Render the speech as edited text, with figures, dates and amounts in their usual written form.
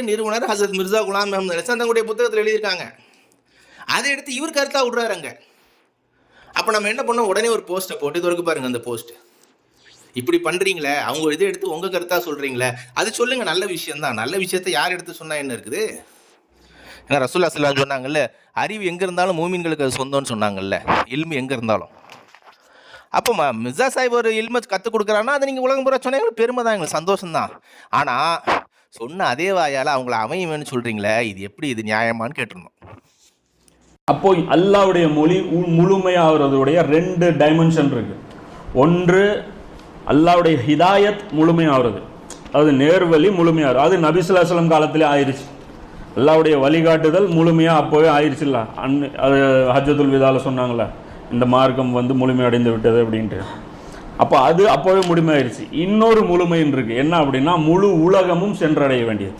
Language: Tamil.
நிறுவனர் ஹசரத் மிர்சா குலாம் அஹமது அலிசான் தங்களுடைய புத்தகத்தில் எழுதியிருக்காங்க. அதை எடுத்து இவர் கருத்தா விடுறாருங்க. அப்போ நம்ம என்ன பண்ணோம், உடனே ஒரு போஸ்ட்டை போட்டு இது வரைக்கும் பாருங்க, அந்த போஸ்ட் இப்படி பண்றீங்களே, அவங்க இதை எடுத்து உங்க கருத்தா சொல்றீங்களே, அது சொல்லுங்க, நல்ல விஷயம் தான். நல்ல விஷயத்தை யார் எடுத்து சொன்னா என்ன இருக்குது? ஏன்னா ரசூலுல்லாஹி ஸல்லல்லாஹு அலைஹி வஸல்லம் சொன்னாங்கல்ல, அறிவு எங்க இருந்தாலும் மூமின்களுக்கு அது சொந்தம்னு சொன்னாங்கல்ல, இல்மு எங்க இருந்தாலும். அப்போ மிர்சா சாஹிப் ஒரு இல்மை கற்றுக் கொடுக்குறான்னா அதை நீங்கள் உலகம் பூரா சொன்னா எங்களுக்கு பெருமை தான், எங்களுக்கு சந்தோஷம் தான். ஆனால் சொன்ன அதே வாயால் அவங்கள அமையும்னு சொல்கிறீங்களே, இது எப்படி, இது நியாயமானு கேட்டிருந்தோம். அப்போ அல்லாஹ்வுடைய மொழி முழுமையாகிறதுடைய 2 டைமென்ஷன் இருக்கு. ஒன்று அல்லாஹ்வுடைய ஹிதாயத் முழுமையாகிறது, அது நேர்வழி முழுமையாகிறது. அது நபி ஸல்லல்லாஹு அலைஹி வஸல்லம் காலத்திலே ஆயிடுச்சு. அல்லாஹ்வுடைய வழிகாட்டுதல் முழுமையாக அப்போவே ஆயிடுச்சுல்ல. அது ஹஜ்ஜத்துல் விதால சொன்னாங்களே, இந்த மார்க்கம் முழுமையடைந்து விட்டது அப்படின்ட்டு. அப்போ அது அப்போவே முழுமையாயிருச்சு. இன்னொரு முழுமைன்னு இருக்கு, என்ன அப்படின்னா முழு உலகமும் சென்றடைய வேண்டியது.